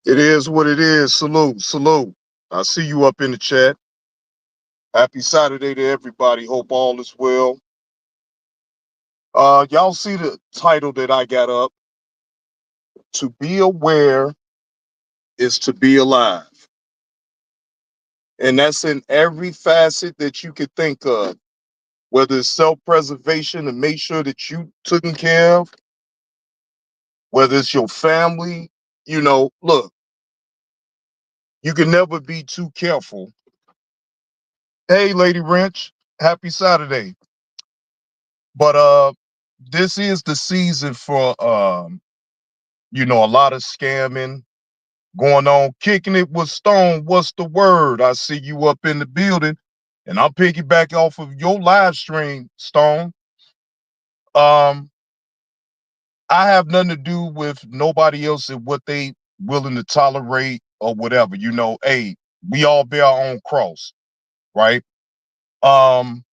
It is what it is. Salute, salute. I see you up in the chat. Happy Saturday to everybody. Hope all is well. Y'all see the title that I got up? To be aware is to be alive. And that's in every facet that you could think of, whether it's self-preservation to make sure that you taken care of, whether it's your family, look, you can never be too careful. Hey, Lady Wrench, happy Saturday. But this is the season for a lot of scamming going on. Kicking it with Stone. What's the word? I see you up in the building, and I'm piggyback off of your live stream, Stone. Um, I have nothing to do with nobody else and what they willing to tolerate or whatever. Hey, we all bear our own cross, right? Um,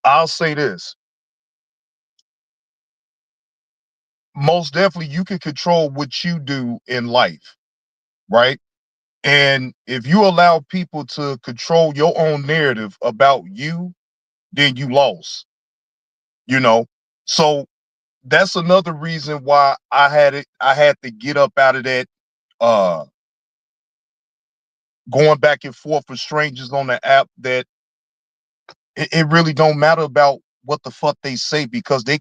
I'll say this. Most definitely you can control what you do in life, right? And if you allow people to control your own narrative about you, then you lost, you know? So that's another reason why I had to get up out of that uh going back and forth with strangers on the app that it really don't matter about what the fuck they say because they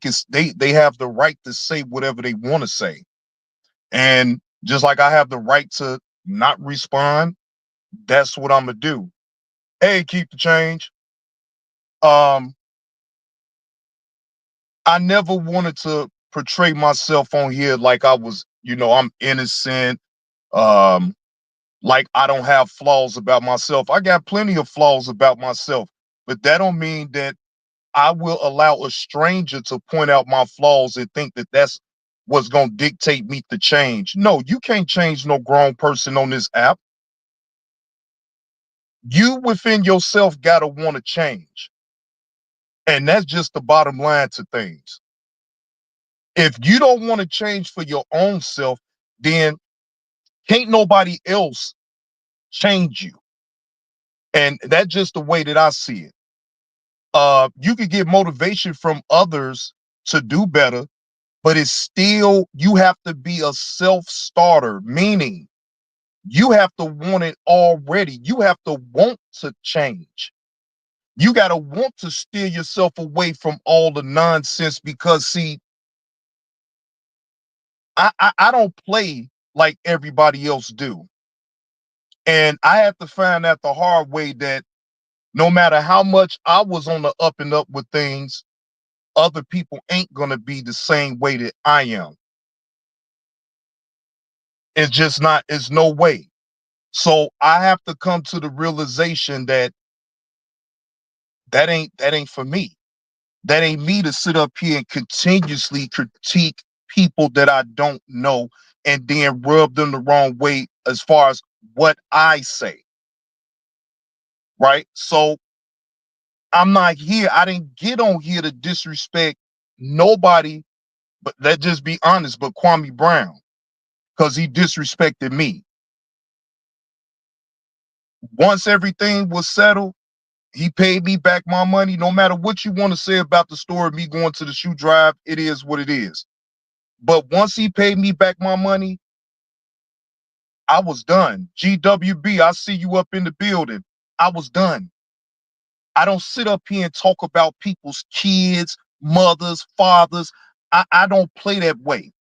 have the right to say whatever they want to say. And just like I have the right to not respond, that's what I'm gonna do. Hey, keep the change. Um, I never wanted to portray myself on here like I was, I'm innocent, um, like I don't have flaws about myself. I got plenty of flaws about myself, but that don't mean that I will allow a stranger to point out my flaws and think that that's what's going to dictate me to change. No, you can't change no grown person on this app. You within yourself got to want to change. And that's just the bottom line to things. If you don't want to change for your own self, then can't nobody else change you. And that's just the way that I see it. You could get motivation from others to do better, but it's still, you have to be a self-starter, meaning you have to want it already. You have to want to change. You got to want to steer yourself away from all the nonsense because, see, I don't play like everybody else do. And I had to find out the hard way that no matter how much I was on the up and up with things, other people ain't going to be the same way that I am. It's just not, it's no way. So I have to come to the realization that that ain't for me. That ain't me to sit up here and continuously critique people that I don't know and then rub them the wrong way as far as what I say. Right. So I'm not here. I didn't get on here to disrespect nobody, but let's just be honest, but Kwame Brown, because he disrespected me. Once everything was settled, he paid me back my money. No matter what you want to say about the story of me going to the shoe drive, it is what it is. But once he paid me back my money, I was done. GWB, I see you up in the building. I was done. I don't sit up here and talk about people's kids, mothers, fathers. I don't play that way.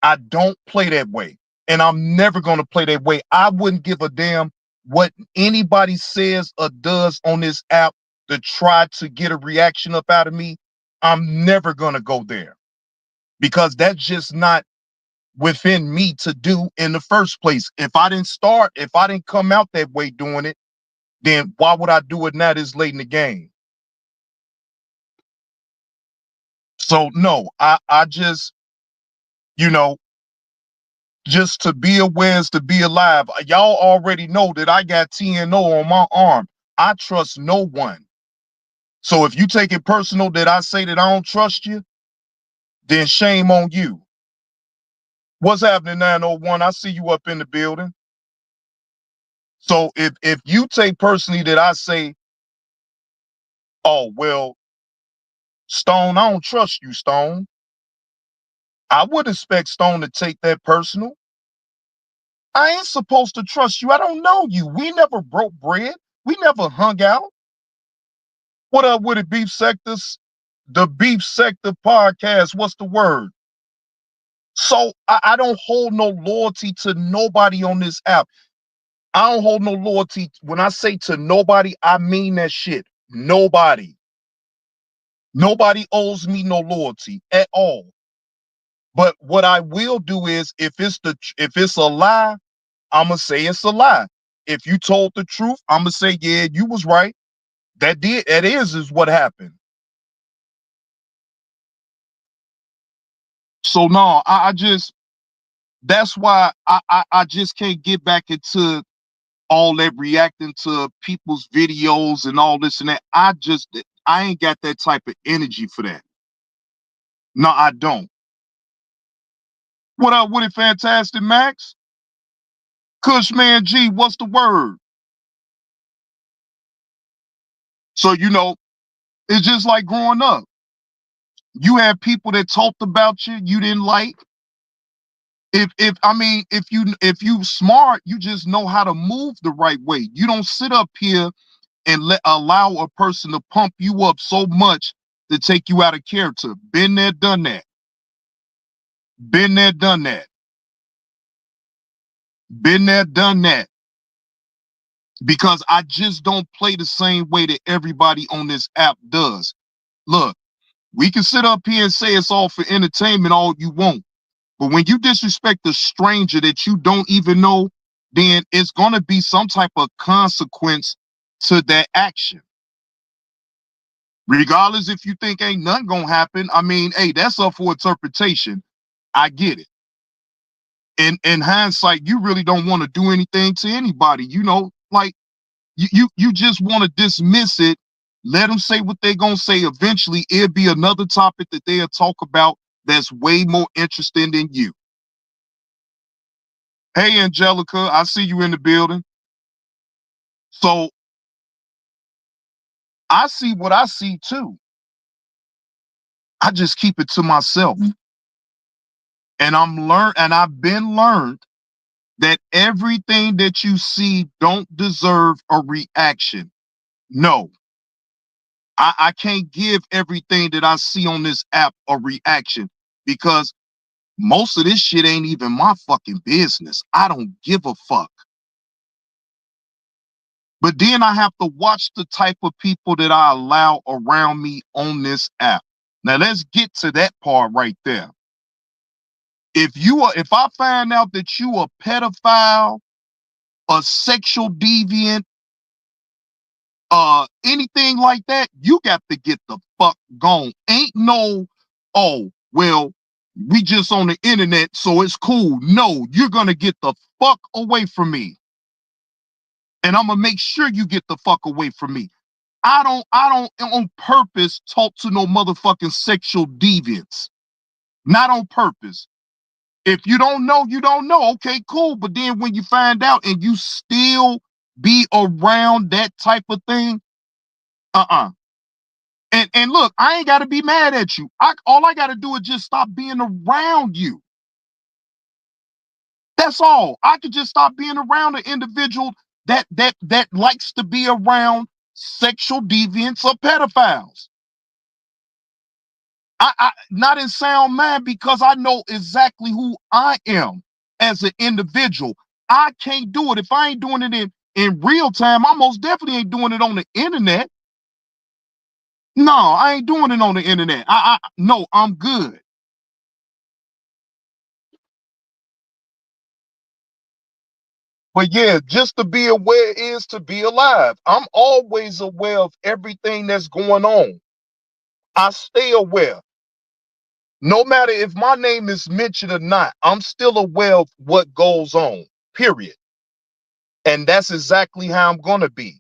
I don't play that way. And I'm never going to play that way. I wouldn't give a damn what anybody says or does on this app to try to get a reaction up out of me. I'm never going to go there because that's just not within me to do in the first place. If I didn't come out that way doing it, then why would I do it now this late in the game? So no, I just, you know, just to be aware is to be alive. Y'all already know that I got TNO on my arm. I trust no one. So if you take it personal that I say that I don't trust you, then shame on you. What's happening, 901? I see you up in the building. So if you take personally that I say, oh well, Stone, I don't trust you, Stone. I would expect Stone to take that personal. I ain't supposed to trust you. I don't know you. We never broke bread. We never hung out. What up with it, Beef Sectors? The Beef Sector podcast. What's the word? So I don't hold no loyalty to nobody on this app. I don't hold no loyalty. When I say to nobody, I mean that shit. Nobody. Nobody owes me no loyalty at all. But what I will do is if it's a lie, I'ma say it's a lie. If you told the truth, I'ma say, yeah, you was right. That is what happened. So no, I just that's why I just can't get back into all that reacting to people's videos and all this and that. I ain't got that type of energy for that. No, I don't. What up with it, Fantastic Max? Cushman G, what's the word? So it's just like growing up. You had people that talked about you didn't like. If you smart, you just know how to move the right way. You don't sit up here and allow a person to pump you up so much to take you out of character. Been there, done that. Been there, done that. Been there, done that. Because I just don't play the same way that everybody on this app does. Look, we can sit up here and say it's all for entertainment all you want. But when you disrespect a stranger that you don't even know, then it's going to be some type of consequence to that action. Regardless if you think ain't nothing going to happen, I mean, hey, that's up for interpretation. I get it. In hindsight, you really don't want to do anything to anybody. Like you just want to dismiss it. Let them say what they're going to say. Eventually, it'll be another topic that they'll talk about that's way more interesting than you. Hey, Angelica, I see you in the building. So I see what I see too. I just keep it to myself. And I've been learned that everything that you see don't deserve a reaction. No, I can't give everything that I see on this app a reaction because most of this shit ain't even my fucking business. I don't give a fuck. But then I have to watch the type of people that I allow around me on this app. Now let's get to that part right there. If I find out that you a pedophile, a sexual deviant, anything like that, you got to get the fuck gone. Ain't no, oh, well, we just on the internet, so it's cool. No, you're gonna get the fuck away from me. And I'm gonna make sure you get the fuck away from me. I don't on purpose talk to no motherfucking sexual deviants. Not on purpose. If you don't know, you don't know. Okay, cool. But then when you find out and you still be around that type of thing, uh-uh. And look, I ain't gotta be mad at you. All I gotta do is just stop being around you. That's all. I could just stop being around an individual that likes to be around sexual deviants or pedophiles. I not in sound mind because I know exactly who I am as an individual. I can't do it if I ain't doing it in real time. I most definitely ain't doing it on the internet. No, I ain't doing it on the internet. No, I'm good. But yeah, just to be aware is to be alive. I'm always aware of everything that's going on. I stay aware. No matter if my name is mentioned or not, I'm still aware of what goes on, period. And that's exactly how I'm going to be.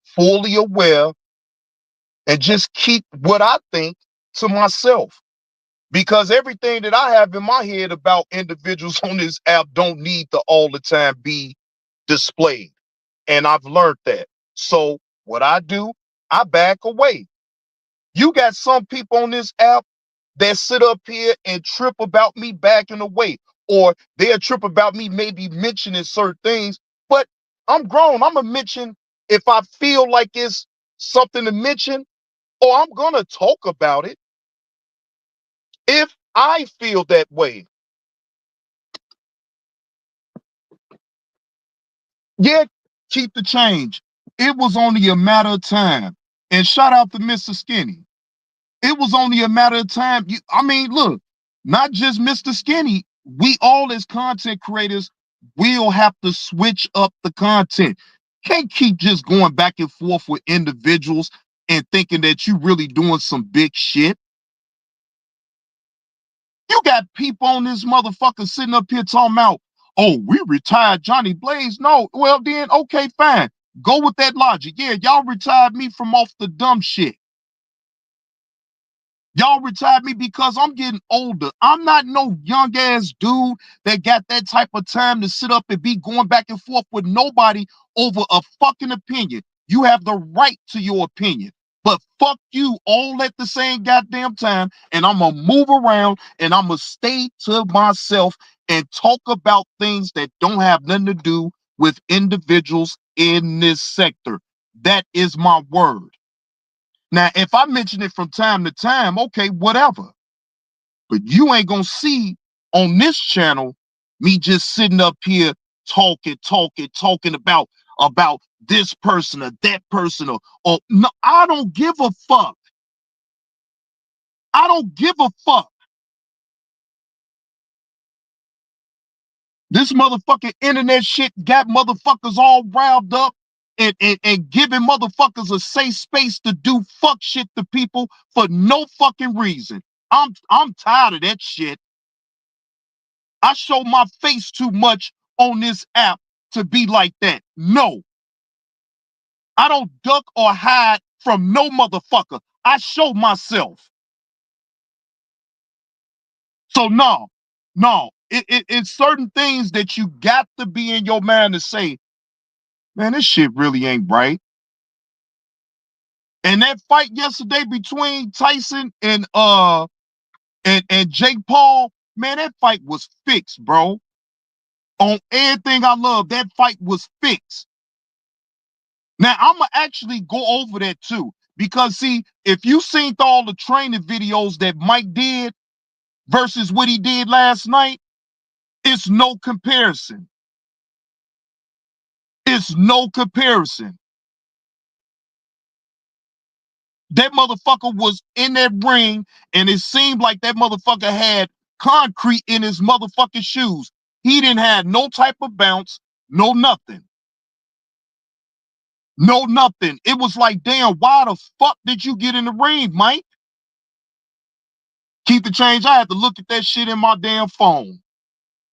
Fully aware and just keep what I think to myself. because everything that I have in my head about individuals on this app don't need to all the time be displayed. And I've learned that. So what I do, I back away. You got some people on this app that sit up here and trip about me backing away, or they'll trip about me maybe mentioning certain things. But I'm grown. I'm gonna mention if I feel like it's something to mention, or I'm gonna talk about it if I feel that way. Yeah, keep the change. It was only a matter of time. And shout out to Mr. Skinny. It was only a matter of time. I mean, look, not just Mr. Skinny. We all as content creators will have to switch up the content. Can't keep just going back and forth with individuals and thinking that you really doing some big shit. You got people on this motherfucker sitting up here talking about, oh, we retired Johnny Blaze. No, well then, okay, fine. Go with that logic. Yeah, y'all retired me from off the dumb shit. Y'all retired me because I'm getting older. I'm not no young ass dude that got that type of time to sit up and be going back and forth with nobody over a fucking opinion. You have the right to your opinion, but fuck you all at the same goddamn time. And I'm gonna move around and I'm gonna stay to myself and talk about things that don't have nothing to do with individuals in this sector. That is my word. Now, if I mention it from time to time, okay, whatever. But you ain't gonna see on this channel me just sitting up here talking about this person or that person or no, I don't give a fuck. I don't give a fuck. This motherfucking internet shit got motherfuckers all riled up and giving motherfuckers a safe space to do fuck shit to people for no fucking reason. I'm tired of that shit. I show my face too much on this app to be like that. No, I don't duck or hide from no motherfucker. I show myself. So no, it's certain things that you got to be in your mind to say, man, this shit really ain't right. And that fight yesterday between Tyson and Jake Paul, man, that fight was fixed, bro. On everything I love, that fight was fixed. Now I'm gonna actually go over that too, because see, if you seen all the training videos that Mike did versus what he did last night, it's no comparison. It's no comparison. That motherfucker was in that ring, and it seemed like that motherfucker had concrete in his motherfucking shoes. He didn't have no type of bounce, no nothing. No nothing. It was like, damn, why the fuck did you get in the ring, Mike? Keep the change. I had to look at that shit in my damn phone.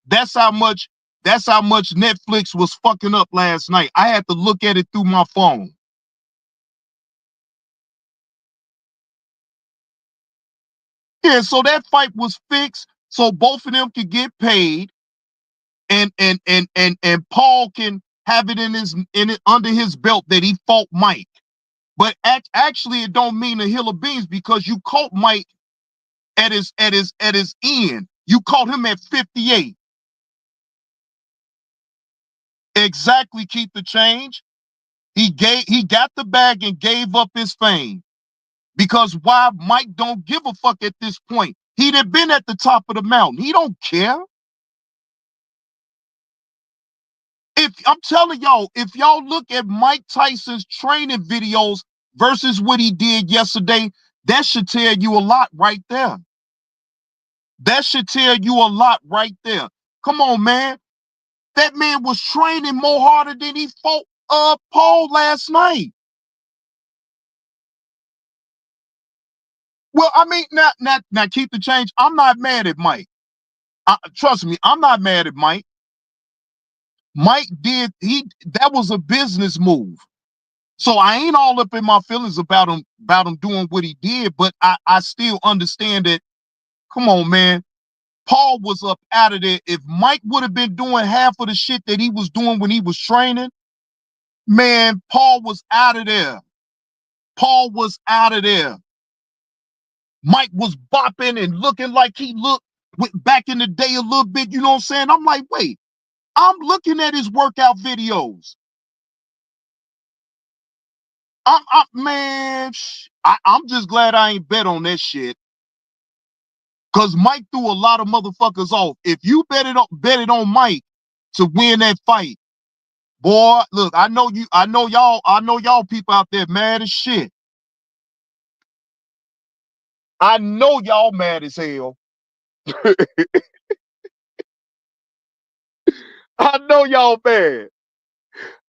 That's how much Netflix was fucking up last night. I had to look at it through my phone. Yeah, so that fight was fixed so both of them could get paid and Paul can have it in it under his belt that he fought Mike. But actually it don't mean a hill of beans because you caught Mike at his end. You caught him at 58. Exactly, keep the change. He got the bag and gave up his fame. Because why Mike don't give a fuck at this point. He'd have been at the top of the mountain. He don't care. If I'm telling y'all, if y'all look at Mike Tyson's training videos versus what he did yesterday, that should tell you a lot right there. That should tell you a lot right there. Come on, man. That man was training more harder than he fought Paul last night. Well, I mean, now keep the change. I'm not mad at Mike. Trust me, I'm not mad at Mike. Mike did that was a business move. So I ain't all up in my feelings about him doing what he did, but I still understand that. Come on, man. Paul was up out of there. If Mike would have been doing half of the shit that he was doing when he was training, man, Paul was out of there. Paul was out of there. Mike was bopping and looking like he looked back in the day a little bit. You know what I'm saying? I'm like, wait, I'm looking at his workout videos. I'm just glad I ain't bet on that shit. Cause Mike threw a lot of motherfuckers off. If you bet it on Mike to win that fight, boy, look, I know y'all people out there mad as shit. I know y'all mad as hell. I know y'all mad.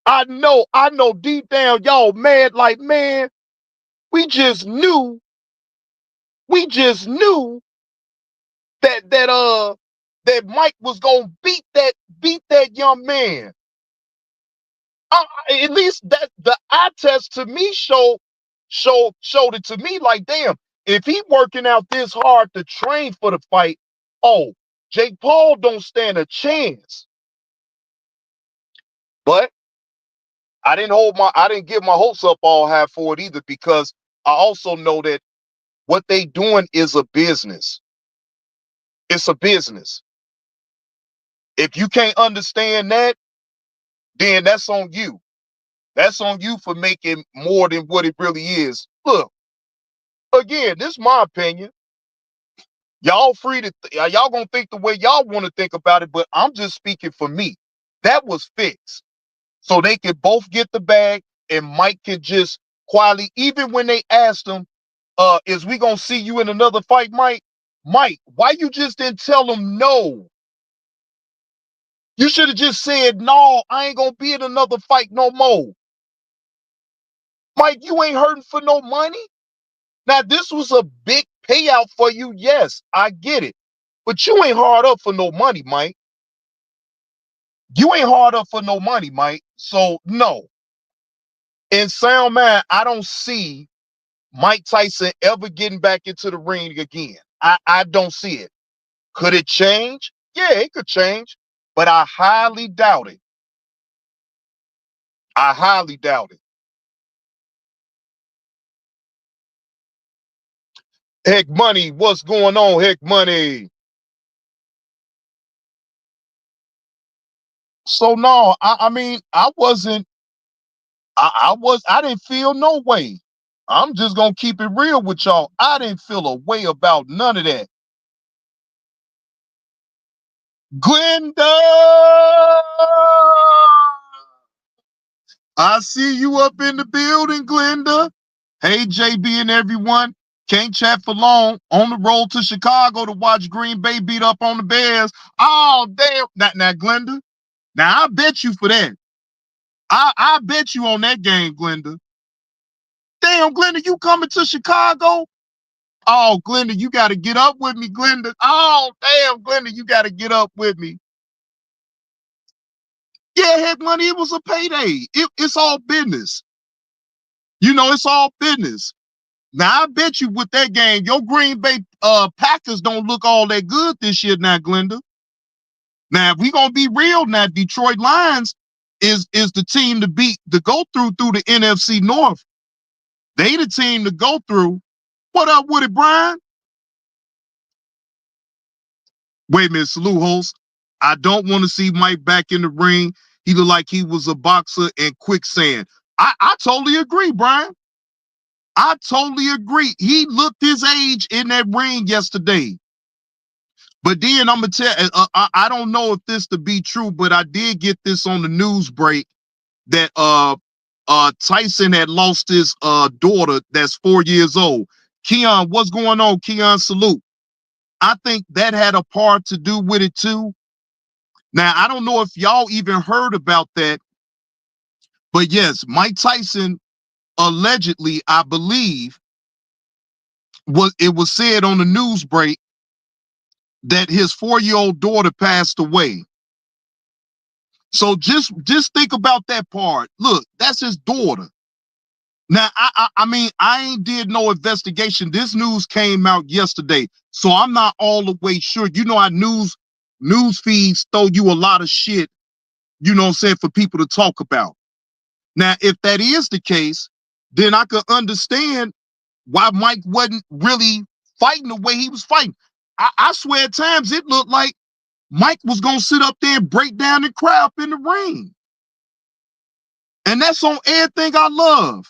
I know deep down y'all mad like, man, we just knew that Mike was gonna beat that young man. At least that the eye test to me showed it to me like, damn, if he working out this hard to train for the fight, oh, Jake Paul don't stand a chance. But I didn't give my hopes up all high for it either, because I also know that what they doing is a business. It's a business. If you can't understand that, then that's on you. That's on you for making more than what it really is. Look, again, this is my opinion. Y'all free to y'all gonna think the way y'all want to think about it, but I'm just speaking for me. That was fixed. So they could both get the bag, and Mike could just quietly, even when they asked him, is we gonna see you in another fight, Mike? Mike, why you just didn't tell him no? You should have just said, no, I ain't gonna be in another fight no more. Mike, you ain't hurting for no money. Now, this was a big payout for you. Yes, I get it. But you ain't hard up for no money, Mike. You ain't hard up for no money, Mike. So, no. In sound mind, I don't see Mike Tyson ever getting back into the ring again. I don't see it. Could it change? Yeah, it could change. But I highly doubt it. I highly doubt it. Heck Money, what's going on, Heck Money? So no, I mean, I didn't feel no way. I'm just gonna keep it real with y'all. I didn't feel a way about none of that. Glenda, I see you up in the building, Glenda. Hey, JB and everyone. Can't chat for long. On the road to Chicago to watch Green Bay beat up on the Bears. Oh, damn. Now, Glenda. Now, I bet you for that. I bet you on that game, Glenda. Damn, Glenda, you coming to Chicago? Oh, Glenda, you got to get up with me, Glenda. Oh, damn, Glenda, you got to get up with me. Yeah, Heck Money, it was a payday. It's all business. You know, it's all business. Now, I bet you with that game, your Green Bay Packers don't look all that good this year now, Glenda. Now, if we going to be real now, Detroit Lions is the team to beat, to go through the NFC North. They the team to go through. What up with it, Brian? Wait a minute, salute host. I don't want to see Mike back in the ring. He looked like he was a boxer in quicksand. I totally agree, Brian. I totally agree. He looked his age in that ring yesterday. But then I'm gonna tell. I don't know if this to be true, but I did get this on the news break that Tyson had lost his daughter that's 4 years old. Keon, what's going on? Keon, salute. I think that had a part to do with it too. Now, I don't know if y'all even heard about that, but yes, Mike Tyson allegedly, I believe, it was said on the news break that his 4-year-old daughter passed away. So just think about that part. Look, that's his daughter. Now, I mean, I ain't did no investigation. This news came out yesterday, so I'm not all the way sure. You know, our news feeds throw you a lot of shit, you know what I'm saying, for people to talk about. Now, if that is the case, then I could understand why Mike wasn't really fighting the way he was fighting. I swear at times it looked like Mike was gonna sit up there and break down and cry up in the ring. And that's on everything I love.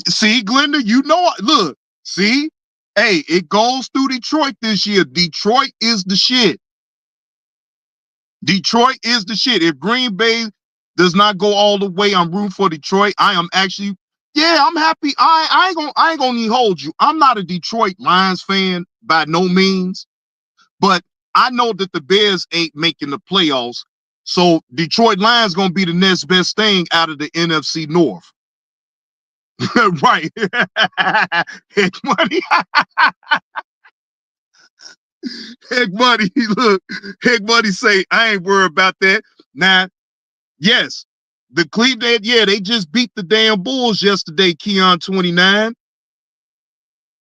See, Glenda, you know, look, see, hey, it goes through Detroit this year. Detroit is the shit. Detroit is the shit. If Green Bay does not go all the way, I'm rooting for Detroit. I am actually, yeah, I'm happy. I ain't gonna even hold you. I'm not a Detroit Lions fan by no means, but I know that the Bears ain't making the playoffs. So Detroit Lions gonna be the next best thing out of the NFC North. Right. Heck money. Heck money. Look, Heck money say, I ain't worried about that. Now, yes, the Cleveland, yeah, they just beat the damn Bulls yesterday, Keon 29.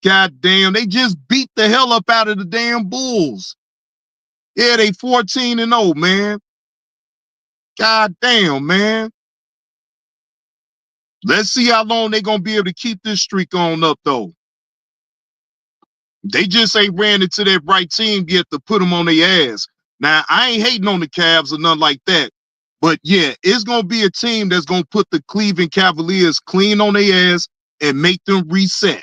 God damn, they just beat the hell up out of the damn Bulls. Yeah, they 14-0, man. God damn, man. Let's see how long they gonna be able to keep this streak on up, though. They just ain't ran into that right team yet to put them on their ass. Now, I ain't hating on the Cavs or nothing like that. But yeah, it's going to be a team that's going to put the Cleveland Cavaliers clean on their ass and make them reset.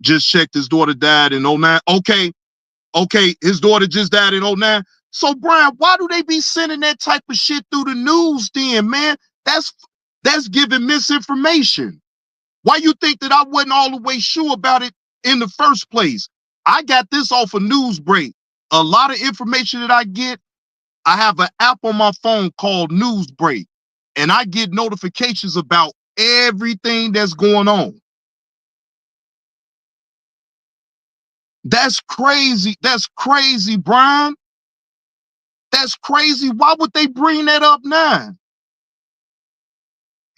Just checked, his daughter died in 09. Okay, his daughter just died in 09. So, Brian, why do they be sending that type of shit through the news then, man? That's giving misinformation. Why you think that I wasn't all the way sure about it in the first place? I got this off a Newsbreak. A lot of information that I get, I have an app on my phone called Newsbreak, and I get notifications about everything that's going on. That's crazy. That's crazy, Brian. That's crazy. Why would they bring that up now?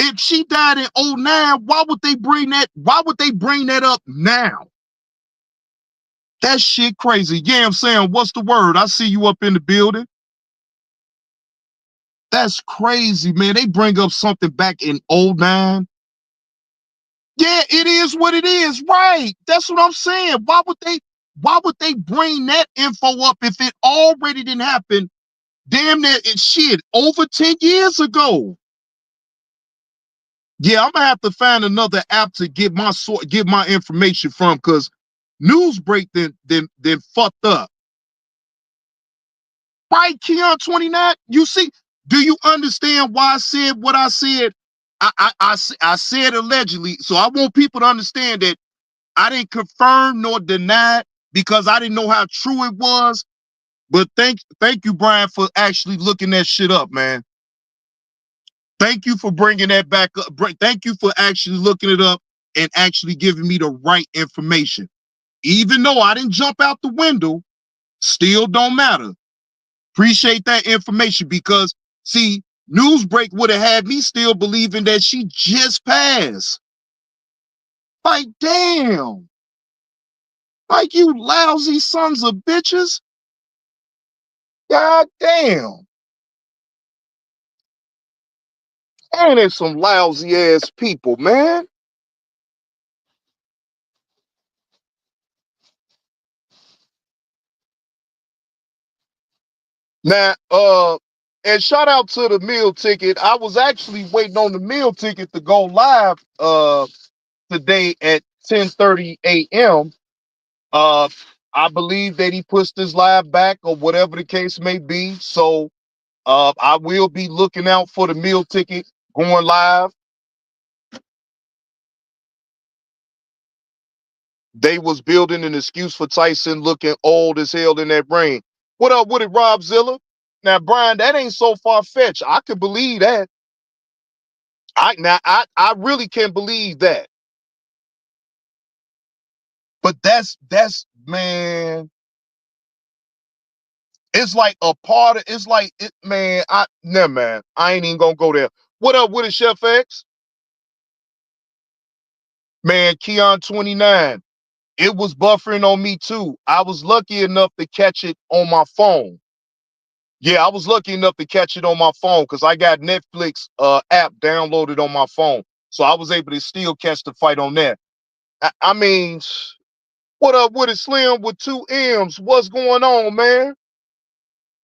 If she died in 09, why would they bring that? Why would they bring that up now? That shit crazy. Yeah, I'm saying, what's the word? I see you up in the building. That's crazy, man. They bring up something back in 09. Yeah, it is what it is, right? That's what I'm saying. Why would they bring that info up if it already didn't happen? Damn near it shit over 10 years ago. Yeah, I'm gonna have to find another app to get my information from, because Newsbreak then fucked up. Right, Keon 29. You see, do you understand why I said what I said? I said allegedly, so I want people to understand that I didn't confirm nor deny it because I didn't know how true it was. But thank you, Brian, for actually looking that shit up, man. Thank you for bringing that back up. Thank you for actually looking it up and actually giving me the right information. Even though I didn't jump out the window, still don't matter. Appreciate that information because, see, Newsbreak would have had me still believing that she just passed. Like, damn. Like, you lousy sons of bitches. God damn. And there's some lousy ass people, man. Now, and shout out to the meal ticket. I was actually waiting on the meal ticket to go live today at 10:30 a.m. Uh I believe that he pushed his live back or whatever the case may be. So I will be looking out for the meal ticket going live. They was building an excuse for Tyson looking old as hell in that brain. What up with it, Rob Zilla? Now, Brian, that ain't so far fetched. I could believe that. I really can believe that. But that's man. It's like a part of it's like it, man. Never man. I ain't even gonna go there. What up with it, Chef X? Man, Keon 29. It was buffering on me too. I was lucky enough to catch it on my phone. Yeah, I was lucky enough to catch it on my phone because I got Netflix app downloaded on my phone. So I was able to still catch the fight on that. I mean, what up with it, Slim with two M's? What's going on, man?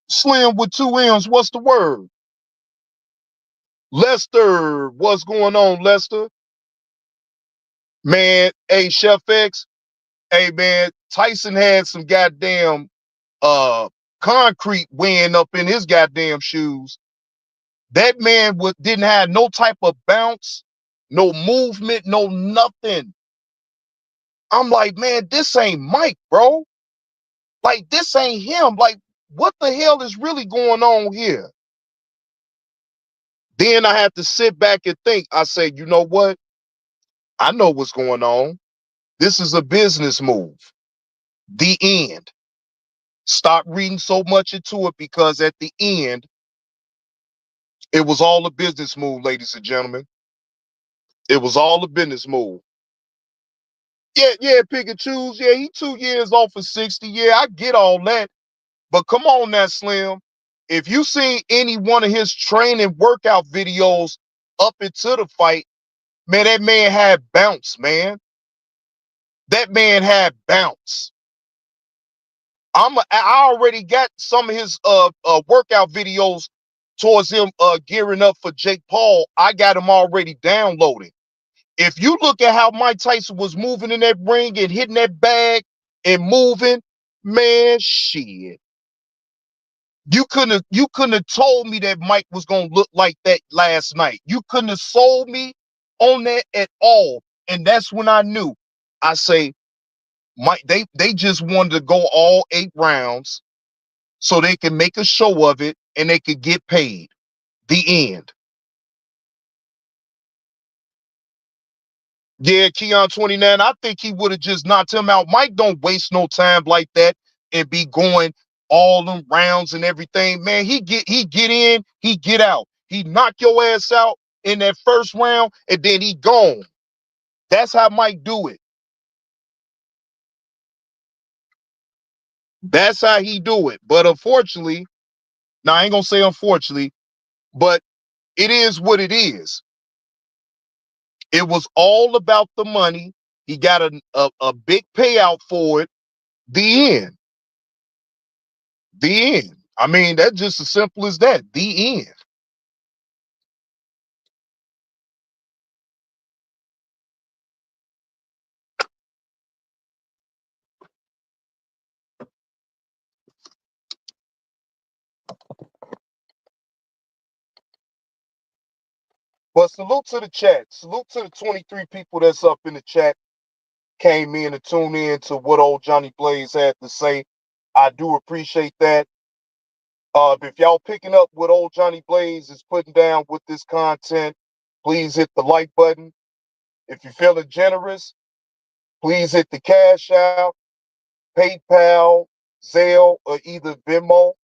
Slim with two M's, what's the word? Lester, what's going on, Lester? Man, hey, Chef X, hey man, Tyson had some goddamn uh concrete weighing up in his goddamn shoes. That man didn't have no type of bounce, no movement, no nothing. I'm like, man, this ain't Mike, bro. Like, this ain't him. Like, what the hell is really going on here? Then I had to sit back and think. I said, you know what? I know what's going on. This is a business move. The end. Stop reading so much into it because at the end, it was all a business move, ladies and gentlemen. It was all a business move. Yeah, yeah, pick and choose. Yeah, he 2 years off of 60. Yeah, I get all that. But come on now, Slim. If you seen any one of his training workout videos up into the fight, man, that man had bounce, man. That man had bounce. I already got some of his workout videos towards him gearing up for Jake Paul. I got him already downloaded. If you look at how Mike Tyson was moving in that ring and hitting that bag and moving, man, shit. You couldn't have told me that Mike was gonna look like that last night. You couldn't have sold me on that at all. And that's when I knew. I say, Mike, they just wanted to go all 8 rounds so they can make a show of it and they could get paid. The end. Yeah, Keon 29. I think he would have just knocked him out. Mike don't waste no time like that and be going all them rounds and everything. Man, he get in, he get out. He knock your ass out in that first round and then he gone. That's how Mike do it. That's how he do it. But unfortunately, now I ain't gonna say unfortunately, but it is what it is. It was all about the money. He got a big payout for it. The end. The end. I mean, that's just as simple as that. The end. But salute to the chat. Salute to the 23 people that's up in the chat. Came in to tune in to what old Johnny Blaze had to say. I do appreciate that. If y'all picking up what old Johnny Blaze is putting down with this content, please hit the like button. If you're feeling generous, please hit the cash out, PayPal, Zelle, or either Venmo.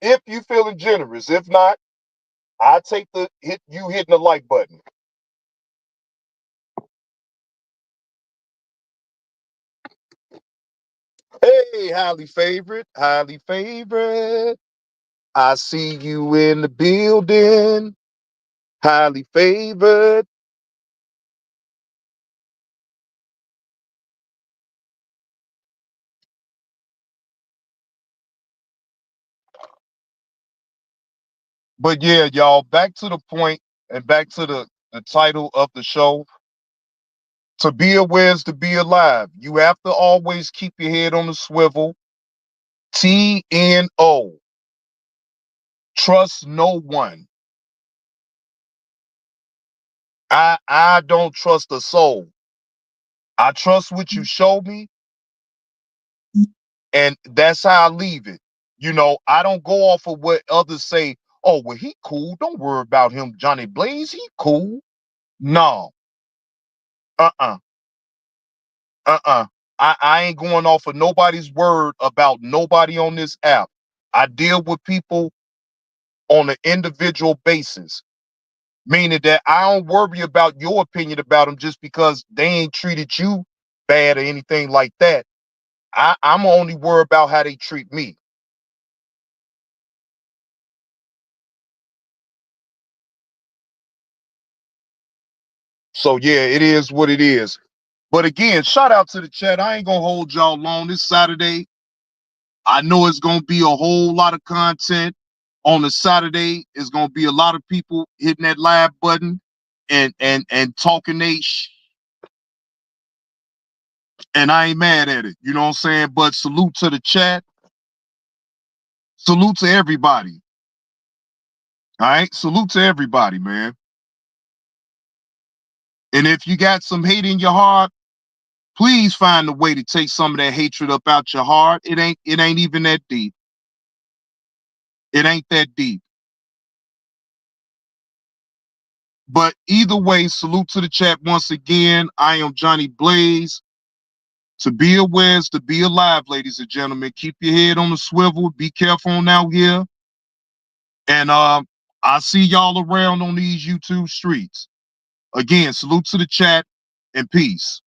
If you're feeling generous. If not, I take the hit you hitting the like button. Hey, highly favorite, highly favorite. I see you in the building. Highly favored. But yeah, y'all, back to the point and back to the title of the show. To be aware is to be alive. You have to always keep your head on the swivel. TNO. Trust no one. I don't trust a soul. I trust what you show me, and that's how I leave it. You know, I don't go off of what others say. Oh, well, he cool. Don't worry about him, Johnny Blaze. He cool. No. Uh-uh. Uh-uh. I ain't going off of nobody's word about nobody on this app. I deal with people on an individual basis, meaning that I don't worry about your opinion about them just because they ain't treated you bad or anything like that. I'm only worried about how they treat me. So yeah, it is what it is. But again, shout out to the chat. I ain't gonna hold y'all long this Saturday. I know it's gonna be a whole lot of content on the Saturday. It's gonna be a lot of people hitting that live button and talking and I ain't mad at it. You know what I'm saying? But salute to the chat. Salute to everybody. All right. Salute to everybody, man. And if you got some hate in your heart, please find a way to take some of that hatred up out your heart. It ain't even that deep. It ain't that deep. But either way, salute to the chat once again. I am Johnny Blaze. To be aware is to be alive, ladies and gentlemen. Keep your head on the swivel. Be careful on out here. And I see y'all around on these YouTube streets. Again, salute to the chat and peace.